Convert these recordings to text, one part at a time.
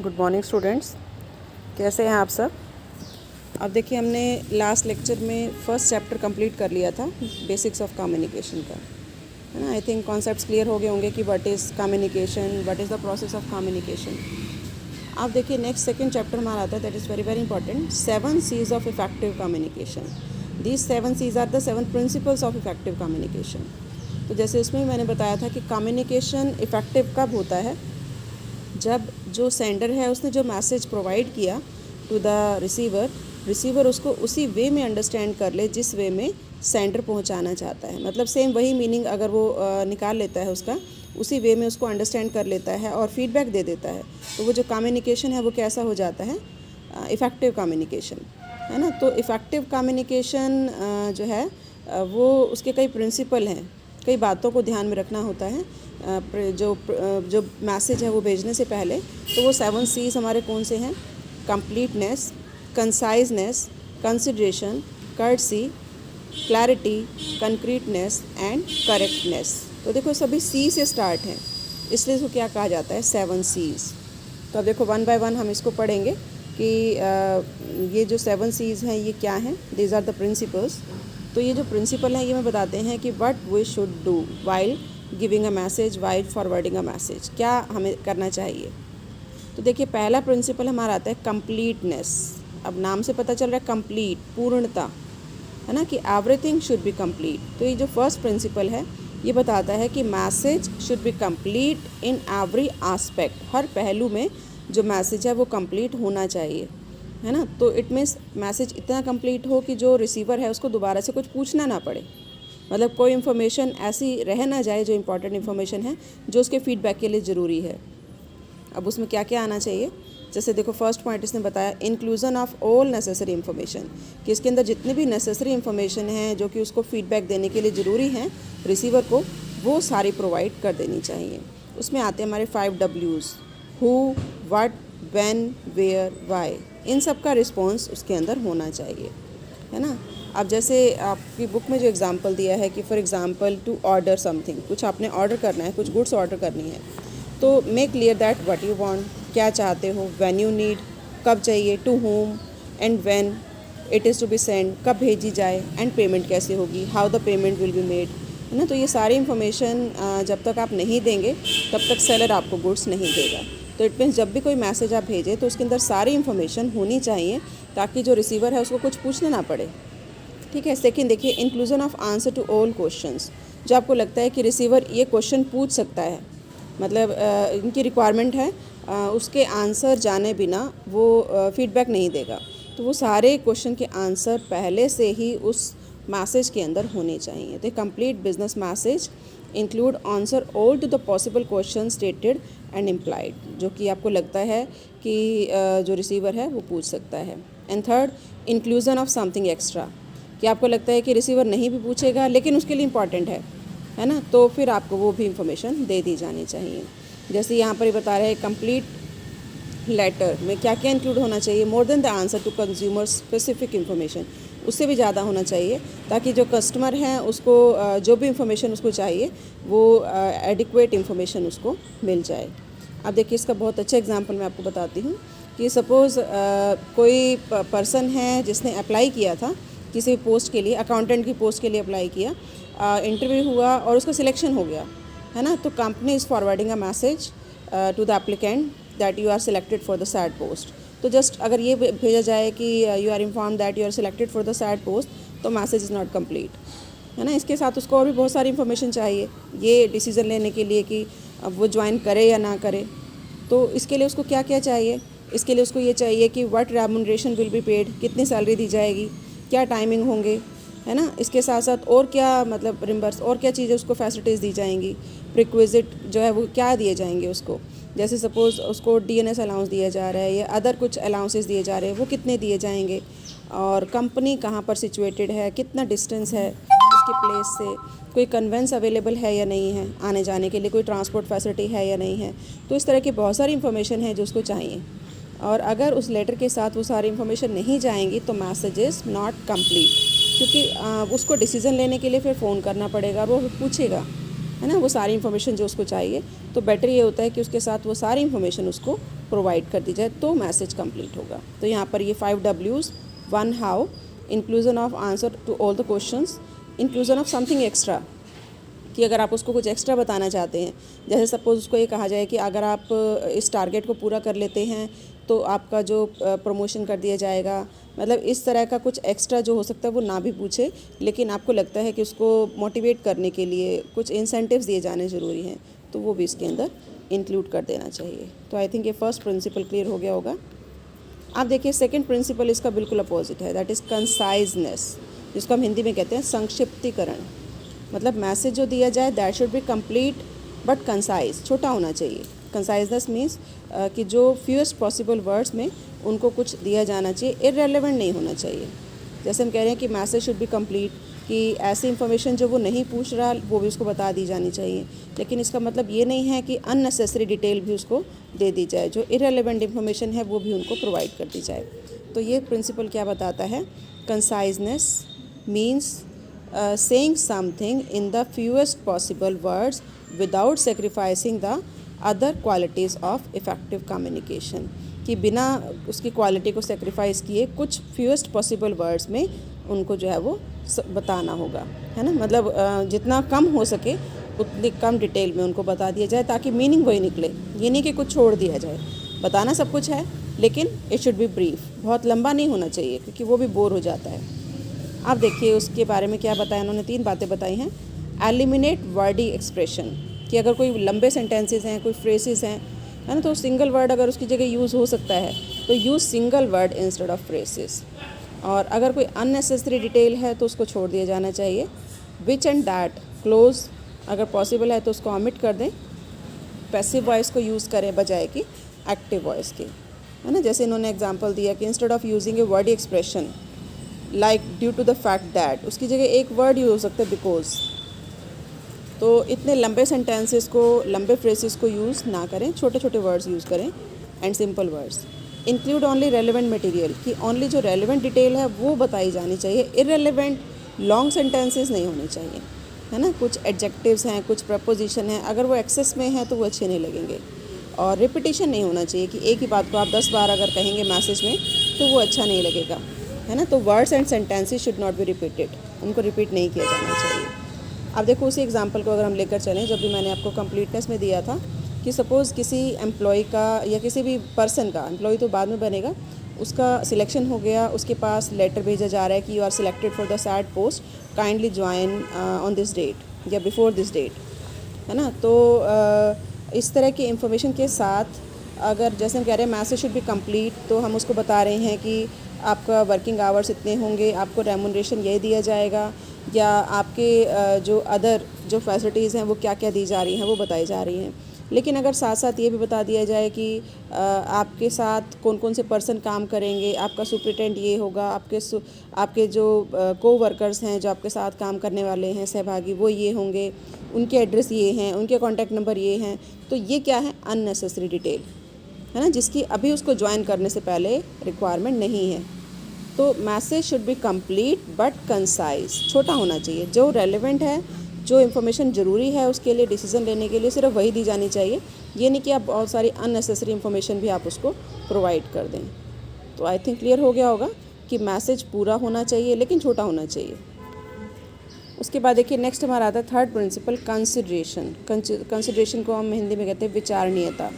Good morning students, कैसे हैं आप सब। अब देखिए, हमने लास्ट लेक्चर में फर्स्ट चैप्टर कंप्लीट कर लिया था, बेसिक्स ऑफ कम्युनिकेशन का, है ना। आई थिंक कॉन्सेप्ट्स क्लियर हो गए होंगे कि what is communication, what is the process of communication. अब देखिए, नेक्स्ट सेकंड चैप्टर हमारा आता है, that is very very important, 7 C's of effective communication. These 7 C's are the 7 principles of effective communication. तो जैसे उसमें मैंने बताया था कि कम्युनिकेशन इफेक्टिव कब होता है, जब जो सेंडर है उसने जो मैसेज प्रोवाइड किया टू द रिसीवर उसको उसी वे में अंडरस्टैंड कर ले जिस वे में सेंडर पहुंचाना चाहता है। मतलब सेम वही मीनिंग अगर वो निकाल लेता है उसका, उसी वे में उसको अंडरस्टैंड कर लेता है और फीडबैक दे देता है, तो वो जो कम्युनिकेशन है वो कैसा हो जाता है, इफ़ेक्टिव कम्युनिकेशन, है ना। तो इफ़ेक्टिव कम्युनिकेशन जो है वो उसके कई प्रिंसिपल हैं, कई बातों को ध्यान में रखना होता है जो मैसेज है वो भेजने से पहले। तो वो 7 C's हमारे कौन से हैं, completeness, conciseness, consideration, courtesy, clarity, concreteness and correctness. तो देखो सभी C से स्टार्ट हैं, इसलिए इसको क्या कहा जाता है, 7 C's। तो अब देखो वन बाय वन हम इसको पढ़ेंगे कि ये जो 7 C's हैं ये क्या हैं, दीज आर द प्रिंसिपल्स। तो ये जो प्रिंसिपल हैं ये मैं बताते हैं कि what we should do while giving a message, while forwarding a message, क्या हमें करना चाहिए। तो देखिए, पहला प्रिंसिपल हमारा आता है कंप्लीटनेस। अब नाम से पता चल रहा है कंप्लीट, पूर्णता, है ना, कि एवरीथिंग शुड बी कंप्लीट। तो ये जो फर्स्ट प्रिंसिपल है ये बताता है कि message should be complete in every aspect, हर पहलू में जो मैसेज है वो कंप्लीट होना चाहिए, है ना। तो इट मीन्स मैसेज इतना कंप्लीट हो कि जो रिसीवर है उसको दोबारा से कुछ पूछना ना पड़े, मतलब कोई इन्फॉर्मेशन ऐसी रह ना जाए जो इम्पॉर्टेंट इन्फॉर्मेशन है जो उसके फीडबैक के लिए ज़रूरी है। अब उसमें क्या क्या आना चाहिए, जैसे देखो फर्स्ट पॉइंट इसने बताया inclusion of all necessary information, कि इसके अंदर जितनी भी नेसेसरी इन्फॉर्मेशन है जो कि उसको फीडबैक देने के लिए ज़रूरी हैं रिसीवर को, वो सारी प्रोवाइड कर देनी चाहिए। उसमें आते हैं हमारे 5 W's, who, what, when, where, why. इन सब का रिस्पॉन्स उसके अंदर होना चाहिए, है ना। अब जैसे आपकी बुक में जो एग्जांपल दिया है कि for example to order something, कुछ आपने ऑर्डर करना है, कुछ गुड्स ऑर्डर करनी है, तो make clear that what you want, क्या चाहते हो, व्हेन यू नीड, कब चाहिए, to home and when it is to be send, कब भेजी जाए, एंड पेमेंट कैसे होगी, how the payment will be made, है ना। तो ये सारी इन्फॉर्मेशन जब तक आप नहीं देंगे तब तक सेलर आपको गुड्स नहीं देगा। तो इट मीन्स जब भी कोई मैसेज आप भेजें तो उसके अंदर सारी इन्फॉर्मेशन होनी चाहिए ताकि जो रिसीवर है उसको कुछ पूछना ना पड़े, ठीक है। सेकंड देखिए, inclusion of answer to all questions, जो आपको लगता है कि रिसीवर ये क्वेश्चन पूछ सकता है, मतलब इनकी रिक्वायरमेंट है, उसके आंसर जाने बिना वो फीडबैक नहीं देगा, तो वो सारे क्वेश्चन के आंसर पहले से ही उस मैसेज के अंदर होने चाहिए। तो complete business message include answer all to the possible question stated and implied, जो कि आपको लगता है कि जो रिसीवर है वो पूछ सकता है। And third, inclusion of something extra, कि आपको लगता है कि रिसीवर नहीं भी पूछेगा लेकिन उसके लिए इम्पॉर्टेंट है ना, तो फिर आपको वो भी इंफॉर्मेशन दे दी जानी चाहिए। जैसे यहाँ पर ही बता रहे हैं कंप्लीट लेटर में क्या क्या इंक्लूड होना चाहिए, more than the answer to consumer specific information, उससे भी ज़्यादा होना चाहिए ताकि जो कस्टमर हैं उसको जो भी इंफॉर्मेशन उसको चाहिए वो एडिक्वेट इंफॉर्मेशन उसको मिल जाए। अब देखिए, इसका बहुत अच्छा एग्जांपल मैं आपको बताती हूँ कि सपोज़ कोई पर्सन है जिसने अप्लाई किया था किसी पोस्ट के लिए, अकाउंटेंट की पोस्ट के लिए अप्लाई किया, इंटरव्यू हुआ और उसका सिलेक्शन हो गया, है ना। तो company is forwarding a message to the applicant that you are selected for the said post. तो जस्ट अगर ये भेजा जाए कि you are inform that you are selected for the said post, तो मैसेज इज़ नॉट कंप्लीट, है ना। इसके साथ उसको और भी बहुत सारी इन्फॉर्मेशन चाहिए ये डिसीज़न लेने के लिए कि अब वो ज्वाइन करे या ना करे। तो इसके लिए उसको क्या क्या चाहिए, इसके लिए उसको ये चाहिए कि what remuneration will be paid, कितनी सैलरी दी जाएगी, क्या टाइमिंग होंगे, है ना। इसके साथ साथ और क्या, मतलब रिम्बर्स और क्या चीज़ें उसको फैसिलिटीज़ दी जाएंगी, प्रिक्विजिट जो है वो क्या दिए जाएंगे उसको, जैसे सपोज़ उसको DNS अलाउंस दिया जा रहा है या अदर कुछ अलाउंसेस दिए जा रहे हैं, वो कितने दिए जाएंगे, और कंपनी कहाँ पर सिचुएटेड है, कितना डिस्टेंस है उसके प्लेस से, कोई कन्वेंस अवेलेबल है या नहीं है आने जाने के लिए, कोई ट्रांसपोर्ट फैसिलिटी है या नहीं है। तो इस तरह की बहुत सारी इन्फॉर्मेशन है जो उसको चाहिए, और अगर उस लेटर के साथ वो सारी इन्फॉर्मेशन नहीं जाएंगी तो मैसेज इज़ नॉट कंप्लीट, क्योंकि उसको डिसीज़न लेने के लिए फिर फ़ोन करना पड़ेगा और वो पूछेगा, है ना, वो सारी इन्फॉर्मेशन जो उसको चाहिए। तो बेटर ये होता है कि उसके साथ वो सारी इन्फॉर्मेशन उसको प्रोवाइड कर दी जाए तो मैसेज कंप्लीट होगा। तो यहाँ पर ये 5 Ws, 1 how, inclusion of answer to all the questions, inclusion of something extra, कि अगर आप उसको कुछ एक्स्ट्रा बताना चाहते हैं, जैसे सपोज़ उसको ये कहा जाए कि अगर आप इस टारगेट को पूरा कर लेते हैं तो आपका जो प्रमोशन कर दिया जाएगा, मतलब इस तरह का कुछ एक्स्ट्रा जो हो सकता है वो ना भी पूछे, लेकिन आपको लगता है कि उसको मोटिवेट करने के लिए कुछ इंसेंटिव्स दिए जाने ज़रूरी हैं, तो वो भी इसके अंदर इंक्लूड कर देना चाहिए। तो आई थिंक ये फर्स्ट प्रिंसिपल क्लियर हो गया होगा। आप देखिए सेकंड प्रिंसिपल इसका बिल्कुल अपोजिट है, दैट इज़ कंसाइजनेस, जिसको हम हिंदी में कहते हैं संक्षिप्तीकरण। मतलब मैसेज जो दिया जाए that should be complete but concise, छोटा होना चाहिए। कंसाइजनेस मीन्स कि जो फ्यूएस्ट पॉसिबल वर्ड्स में उनको कुछ दिया जाना चाहिए, इररेलेवेंट नहीं होना चाहिए। जैसे हम कह रहे हैं कि मैसेज शुड बी कंप्लीट, कि ऐसी इन्फॉर्मेशन जो वो नहीं पूछ रहा वो भी उसको बता दी जानी चाहिए, लेकिन इसका मतलब ये नहीं है कि अननेसेसरी डिटेल भी उसको दे दी जाए, जो इररेलेवेंट इन्फॉर्मेशन है वो भी उनको प्रोवाइड कर दी जाए। तो ये प्रिंसिपल क्या बताता है, conciseness means saying something in the fewest possible words without sacrificing the other qualities of effective communication, कि बिना उसकी क्वालिटी को सेक्रीफाइस किए कुछ फ्यूएस्ट पॉसिबल वर्ड्स में उनको जो है वो बताना होगा, है ना। मतलब जितना कम हो सके उतनी कम डिटेल में उनको बता दिया जाए ताकि मीनिंग वही निकले, ये नहीं कि कुछ छोड़ दिया जाए। बताना सब कुछ है लेकिन इट शुड बी ब्रीफ, बहुत लंबा नहीं होना चाहिए क्योंकि वो भी बोर हो जाता है। आप देखिए उसके बारे में क्या बताया उन्होंने, 3 बातें बताई हैं। एलिमिनेट वर्डी एक्सप्रेशन, कि अगर कोई लंबे सेंटेंसेस हैं, कोई फ्रेसेस हैं, है ना, तो सिंगल वर्ड अगर उसकी जगह यूज़ हो सकता है तो use single word instead of phrases. और अगर कोई अननेसेसरी डिटेल है तो उसको छोड़ दिया जाना चाहिए। विच एंड दैट क्लोज, अगर पॉसिबल है तो उसको ऑमिट कर दें। पैसिव वॉइस को यूज़ करें बजाय कि एक्टिव वॉइस की, है ना। जैसे इन्होंने एग्जांपल दिया कि instead of using a wordy expression like due to the fact that, उसकी जगह एक वर्ड यूज़ हो सकता है बिकॉज। तो इतने लंबे सेंटेंसेस को, लंबे फ्रेसेस को यूज़ ना करें, छोटे छोटे वर्ड्स यूज़ करें and simple words. Include only relevant material, कि ओनली जो रेलिवेंट डिटेल है वो बताई जानी चाहिए, इररेलेवेंट लॉन्ग सेंटेंसेस नहीं होने चाहिए, है ना। कुछ एडजेक्टिव्स हैं, कुछ प्रपोजिशन हैं, अगर वो एक्सेस में है तो वो अच्छे नहीं लगेंगे। और रिपीटिशन नहीं होना चाहिए कि एक ही बात को आप 10 बार अगर कहेंगे मैसेज में तो वो अच्छा नहीं लगेगा, है ना। तो words and sentences should not be repeated, उनको रिपीट नहीं किया जाना चाहिए। अब देखो उसी एग्जांपल को अगर हम लेकर चलें, जब भी मैंने आपको कंप्लीटनेस में दिया था कि सपोज़ किसी एम्प्लॉय का या किसी भी पर्सन का, एम्प्लॉय तो बाद में बनेगा, उसका सिलेक्शन हो गया, उसके पास लेटर भेजा जा रहा है कि you are selected for the said post, kindly join on this date या बिफोर दिस डेट, है ना। तो इस तरह की इंफॉर्मेशन के साथ अगर जैसे हम कह रहे हैं मैसेज शुड बी कंप्लीट, तो हम उसको बता रहे हैं कि आपका वर्किंग आवर्स इतने होंगे, आपको रेमुनरेशन ये दिया जाएगा, या आपके जो अदर जो फैसिलिटीज़ हैं वो क्या क्या दी जा रही हैं वो बताई जा रही हैं। लेकिन अगर साथ साथ ये भी बता दिया जाए कि आपके साथ कौन कौन से पर्सन काम करेंगे, आपका सुपरिटेंडेंट ये होगा, आपके जो को वर्कर्स हैं जो आपके साथ काम करने वाले हैं सहभागी वो ये होंगे, उनके एड्रेस ये हैं, उनके कॉन्टैक्ट नंबर ये हैं, तो ये क्या है, अननेसेसरी डिटेल, है ना, जिसकी अभी उसको ज्वाइन करने से पहले रिक्वायरमेंट नहीं है। तो message should be complete but concise, छोटा होना चाहिए, जो रेलेवेंट है, जो इन्फॉर्मेशन ज़रूरी है उसके लिए डिसीज़न लेने के लिए सिर्फ वही दी जानी चाहिए। ये नहीं कि आप बहुत सारी अननेसेसरी इन्फॉर्मेशन भी आप उसको प्रोवाइड कर दें। तो आई थिंक क्लियर हो गया होगा कि मैसेज पूरा होना चाहिए लेकिन छोटा होना चाहिए। उसके बाद देखिए नेक्स्ट हमारा आता है थर्ड प्रिंसिपल, कंसिडरेशन। कंसिडरेशन को हम हिंदी में कहते हैं विचारणीयता।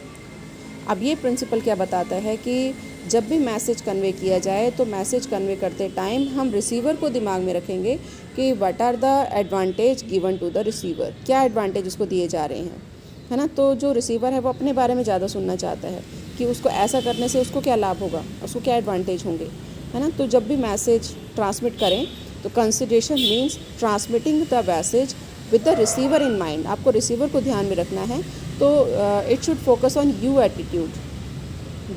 अब ये प्रिंसिपल क्या बताता है कि जब भी मैसेज कन्वे किया जाए तो मैसेज कन्वे करते टाइम हम रिसीवर को दिमाग में रखेंगे कि what are the advantage given to the receiver, क्या एडवांटेज उसको दिए जा रहे हैं, है ना। तो जो रिसीवर है वो अपने बारे में ज़्यादा सुनना चाहता है कि उसको ऐसा करने से उसको क्या लाभ होगा, उसको क्या एडवांटेज होंगे, है ना। तो जब भी मैसेज ट्रांसमिट करें तो consideration means transmitting the message with the receiver in mind, आपको रिसीवर को ध्यान में रखना है। तो it should focus on you attitude.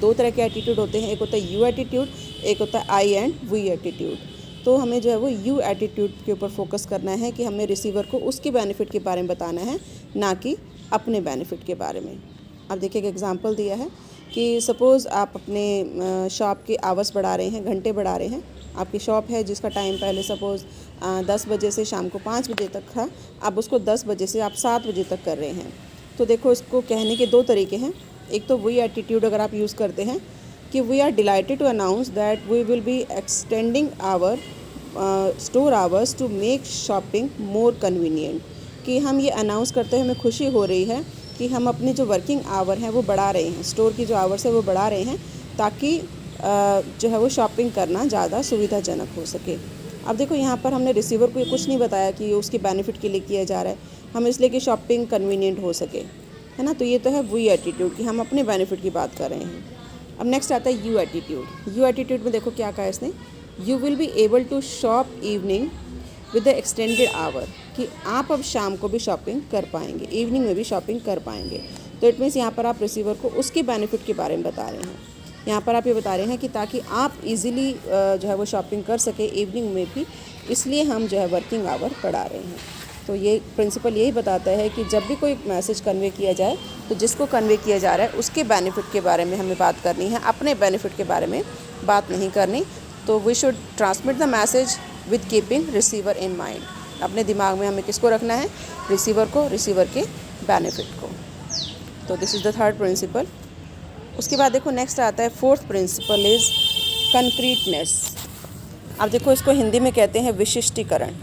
2 तरह के एटीट्यूड होते हैं, एक होता है यू एटीट्यूड, एक होता है आई एंड वी एटीट्यूड। तो हमें जो है वो यू एटीट्यूड के ऊपर फोकस करना है कि हमें रिसीवर को उसके बेनिफिट के बारे में बताना है, ना कि अपने बेनिफिट के बारे में। अब देखिए एक एग्जांपल दिया है कि सपोज़ आप अपने शॉप के आवर्स बढ़ा रहे हैं, घंटे बढ़ा रहे हैं। आपकी शॉप है जिसका टाइम पहले सपोज़ 10 बजे से शाम को 5 बजे तक था, अब उसको 10 बजे से आप 7 बजे तक कर रहे हैं। तो देखो इसको कहने के 2 तरीके हैं। एक तो वही एटीट्यूड अगर आप यूज़ करते हैं कि we are delighted to announce that we will be extending our store hours to make shopping more convenient, कि हम ये अनाउंस करते हैं, हमें खुशी हो रही है कि हम अपनी जो वर्किंग आवर हैं वो बढ़ा रहे हैं, स्टोर की जो आवर्स है वो बढ़ा रहे हैं, ताकि जो है वो शॉपिंग करना ज़्यादा सुविधाजनक हो सके। अब देखो यहाँ पर हमने रिसीवर को कुछ नहीं बताया कि उसके बेनिफिट के लिए किया जा रहा है, हम इसलिए कि शॉपिंग कन्वीनियंट हो सके, है ना। तो ये तो है वी एटीट्यूड कि हम अपने बेनिफिट की बात कर रहे हैं। अब नेक्स्ट आता है यू एटीट्यूड। यू एटीट्यूड में देखो क्या कहा है इसने, you will be able to shop evening with the extended hour, कि आप अब शाम को भी शॉपिंग कर पाएंगे, इवनिंग में भी शॉपिंग कर पाएंगे। तो इट मीन्स यहाँ पर आप रिसीवर को उसके बेनिफिट के बारे में बता रहे हैं। यहाँ पर आप ये बता रहे हैं कि ताकि आप इजीली जो है वो शॉपिंग कर सके इवनिंग में भी, इसलिए हम जो है वर्किंग आवर बढ़ा रहे हैं। तो ये प्रिंसिपल यही बताता है कि जब भी कोई मैसेज कन्वे किया जाए तो जिसको कन्वे किया जा रहा है उसके बेनिफिट के बारे में हमें बात करनी है, अपने बेनिफिट के बारे में बात नहीं करनी। तो we should transmit the message with keeping receiver in mind. अपने दिमाग में हमें किसको रखना है, रिसीवर को, रिसीवर के बेनिफिट को। तो this is the third principal. उसके बाद देखो नेक्स्ट आता है फोर्थ प्रिंसिपल इज़ कंक्रीटनेस। अब देखो इसको हिंदी में कहते हैं विशिष्टीकरण।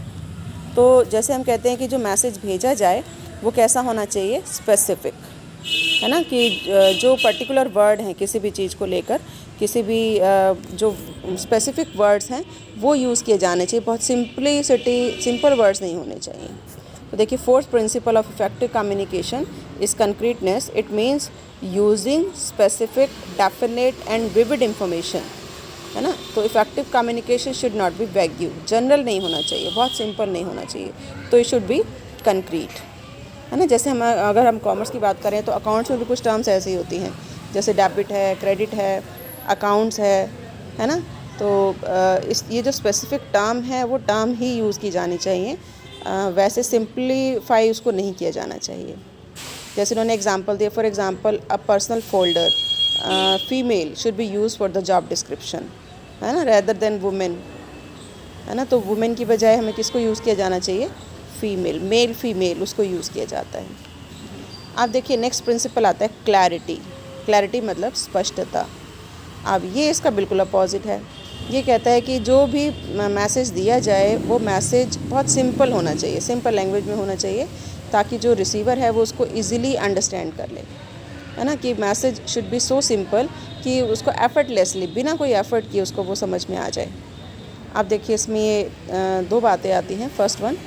तो जैसे हम कहते हैं कि जो मैसेज भेजा जाए वो कैसा होना चाहिए, स्पेसिफिक, है ना, कि जो पर्टिकुलर वर्ड हैं किसी भी चीज़ को लेकर, किसी भी जो स्पेसिफिक वर्ड्स हैं वो यूज़ किए जाने चाहिए, बहुत सिंपल वर्ड्स नहीं होने चाहिए। तो देखिए fourth principle of effective communication is concreteness. It means using specific, definite and vivid information, है ना। तो effective communication should not be vague, general नहीं होना चाहिए, बहुत सिंपल नहीं होना चाहिए, तो इट शुड बी कंक्रीट, है ना। जैसे अगर हम कॉमर्स की बात करें तो अकाउंट्स में भी कुछ टर्म्स ऐसी होती हैं, जैसे डेबिट है, क्रेडिट है, अकाउंट्स है ना। तो ये जो स्पेसिफिक टर्म है वो टर्म ही यूज़ की जानी चाहिए, वैसे सिंप्लीफाई उसको नहीं किया जाना चाहिए। जैसे उन्होंने एग्जांपल दिया, for example a personal folder female should be use for the job description, है ना, रेदर देन वुमेन, है ना। तो वुमेन की बजाय हमें किसको यूज़ किया जाना चाहिए, फीमेल, मेल फीमेल उसको यूज़ किया जाता है। आप देखिए नेक्स्ट प्रिंसिपल आता है क्लैरिटी। क्लैरिटी मतलब स्पष्टता। अब ये इसका बिल्कुल अपोजिट है। ये कहता है कि जो भी मैसेज दिया जाए वो मैसेज बहुत सिंपल होना चाहिए, सिंपल लैंग्वेज में होना चाहिए, ताकि जो रिसीवर है वो उसको ईज़िली अंडरस्टैंड कर ले, है ना। कि message should be so simple कि उसको एफर्टलेसली, बिना कोई एफर्ट किए उसको वो समझ में आ जाए। अब देखिए इसमें ये दो बातें आती हैं। First one,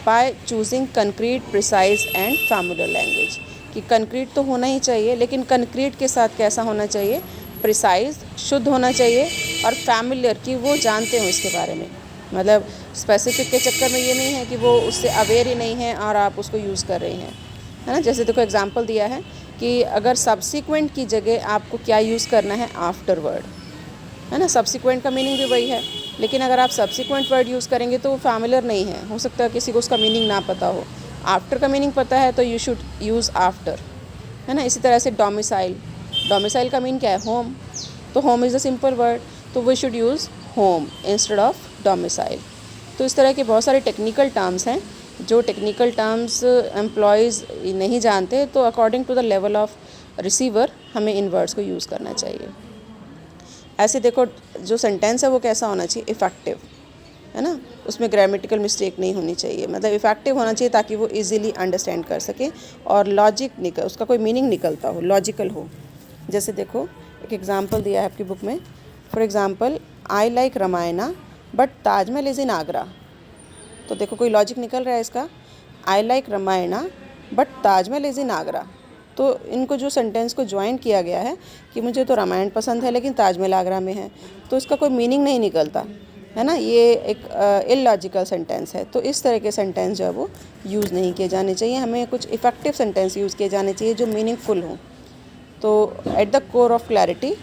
by choosing concrete, precise and familiar language, कि कंक्रीट तो होना ही चाहिए, लेकिन कंक्रीट के साथ कैसा होना चाहिए, प्रिसाइज, शुद्ध होना चाहिए, और फैमिलियर, कि वो जानते हो इसके बारे में। मतलब स्पेसिफिक के चक्कर में ये नहीं है कि वो उससे अवेयर ही नहीं है और आप उसको यूज़ कर रहे हैं, है ना। जैसे देखो एग्जांपल दिया है कि अगर सब्सिक्वेंट की जगह आपको क्या यूज़ करना है, आफ्टरवर्ड, है ना। सब्सिक्वेंट का मीनिंग भी वही है, लेकिन अगर आप सब्सिक्वेंट वर्ड यूज़ करेंगे तो वो फैमिलियर नहीं है, हो सकता है किसी को उसका मीनिंग ना पता हो। आफ्टर का मीनिंग पता है तो यू शुड यूज़ आफ्टर, है ना। इसी तरह से डोमिसाइल, डोमिसाइल का मीन क्या है, होम, तो home is a simple word, तो we should use home instead of domicile. तो इस तरह के बहुत सारे टेक्निकल टर्म्स हैं, जो टेक्निकल टर्म्स एम्प्लॉयज़ नहीं जानते, तो according to the level of receiver हमें इन वर्ड्स को यूज़ करना चाहिए। ऐसे देखो जो सेंटेंस है वो कैसा होना चाहिए, इफ़ेक्टिव, है ना, उसमें ग्रामेटिकल मिस्टेक नहीं होनी चाहिए, मतलब इफ़ेक्टिव होना चाहिए ताकि वो इजीली अंडरस्टैंड कर सके, और लॉजिक उसका कोई मीनिंग निकलता हो, लॉजिकल हो। जैसे देखो एक एग्जांपल दिया है आपकी बुक में, for example I like Ramayana but Taj Mahal is in Agra. तो देखो कोई लॉजिक निकल रहा है इसका, I like Ramayana but Taj Mahal is in Agra. तो इनको जो सेंटेंस को ज्वाइन किया गया है कि मुझे तो रामायण पसंद है लेकिन ताजमहल आगरा में है, तो इसका कोई मीनिंग नहीं निकलता, है ना। ये एक इलॉजिकल सेंटेंस है। तो इस तरह के सेंटेंस जो है वो यूज़ नहीं किए जाने चाहिए, हमें कुछ इफ़ेक्टिव सेंटेंस यूज़ किए जाने चाहिए जो मीनिंगफुल हों। तो at the core of clarity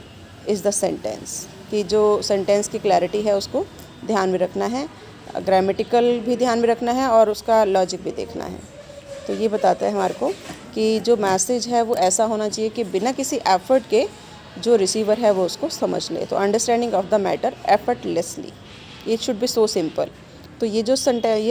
is the sentence, कि जो सेंटेंस की क्लैरिटी है उसको ध्यान में रखना है, ग्रामेटिकल भी ध्यान में रखना है और उसका लॉजिक भी देखना है। तो ये बताता है हमारे को कि जो मैसेज है वो ऐसा होना चाहिए कि बिना किसी एफर्ट के जो रिसीवर है वो उसको समझ ले। तो understanding of the matter effortlessly, it should be so simple. तो ये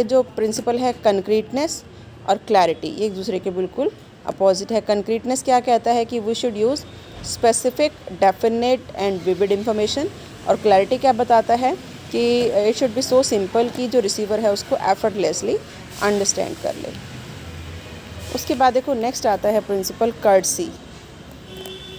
जो प्रिंसिपल है कंक्रीटनेस और क्लैरिटी, ये एक दूसरे के बिल्कुल अपोजिट है। कंक्रीटनेस क्या कहता है कि we should use specific, definite and vivid information. और क्लैरिटी क्या बताता है कि it should be so simple कि जो रिसीवर है उसको एफर्टलेसली अंडरस्टैंड कर ले। उसके बाद देखो नेक्स्ट आता है प्रिंसिपल कर्टसी।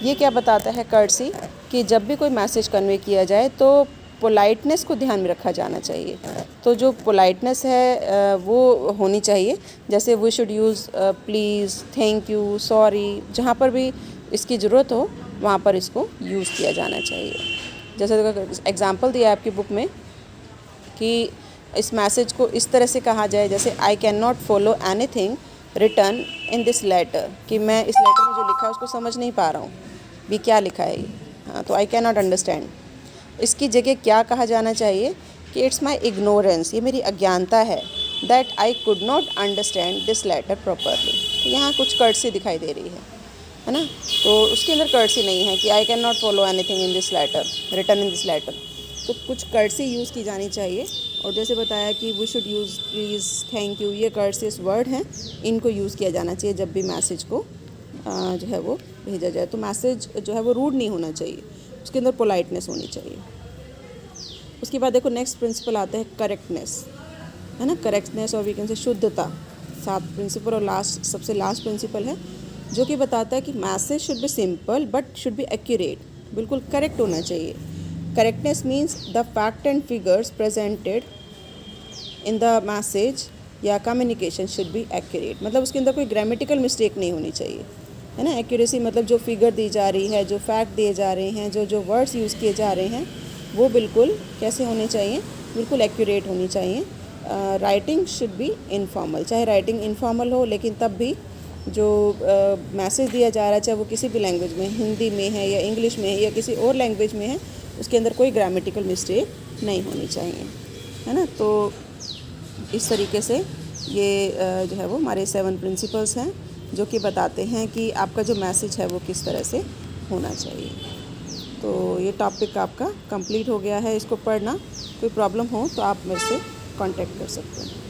ये क्या बताता है कर्टसी कि जब भी कोई मैसेज कन्वे किया जाए तो पोलाइटनेस को ध्यान में रखा जाना चाहिए। तो जो पोलाइटनेस है वो होनी चाहिए। जैसे we should use please, thank you, sorry, जहाँ पर भी इसकी ज़रूरत हो वहाँ पर इसको यूज़ किया जाना चाहिए। जैसे एग्जांपल दिया है आपकी बुक में कि इस मैसेज को इस तरह से कहा जाए, जैसे I can not follow anything return in this letter, कि मैं इस लेटर में जो लिखा है उसको समझ नहीं पा रहा हूँ भी क्या लिखा है ये। हाँ, तो आई कैन नॉट अंडरस्टैंड। इसकी जगह क्या कहा जाना चाहिए कि इट्स माई इग्नोरेंस, ये मेरी अज्ञानता है, that I could not understand this letter properly. तो यहाँ कुछ कर्टसी दिखाई दे रही है ना। तो उसके अंदर कर्टसी नहीं है कि I can not follow anything in this letter, return in this letter. तो कुछ कर्टसी यूज़ की जानी चाहिए। और जैसे बताया कि we should use please, thank you, ये कर्टसीस वर्ड हैं, इनको यूज़ किया जाना चाहिए जब भी मैसेज को जो है वो भेजा जाए। तो मैसेज जो है वो रूड नहीं होना चाहिए, उसके अंदर पोलाइटनेस होनी चाहिए। उसके बाद देखो नेक्स्ट प्रिंसिपल आता है करेक्टनेस, है ना। करेक्टनेस और वी कैन से शुद्धता, 7 प्रिंसिपल और सबसे लास्ट प्रिंसिपल है जो कि बताता है कि message should B simple but should be accurate, बिल्कुल करेक्ट होना चाहिए। Correctness means the fact and figures presented in the message या कम्युनिकेशन शुड बी एक्यूरेट, मतलब उसके अंदर कोई ग्रामेटिकल मिस्टेक नहीं होनी चाहिए, है ना। एक्यूरेसी मतलब जो फिगर दी जा रही है, जो फैक्ट दिए जा रहे हैं, जो वर्ड्स यूज़ किए जा रहे हैं वो बिल्कुल कैसे होने चाहिए, बिल्कुल एक्यूरेट होनी चाहिए। राइटिंग शुड बी इनफॉर्मल, चाहे राइटिंग इनफॉर्मल हो लेकिन तब भी जो मैसेज दिया जा रहा है, चाहे वो किसी भी लैंग्वेज में, हिंदी में है या इंग्लिश में है या किसी और लैंग्वेज में है, उसके अंदर कोई ग्रामेटिकल मिस्टेक नहीं होनी चाहिए, है ना। तो इस तरीके से ये जो है वो हमारे 7 प्रिंसिपल्स हैं जो कि बताते हैं कि आपका जो मैसेज है वो किस तरह से होना चाहिए। तो ये टॉपिक आपका कंप्लीट हो गया है। इसको पढ़ना, कोई प्रॉब्लम हो तो आप मेरे से कांटेक्ट कर सकते हैं।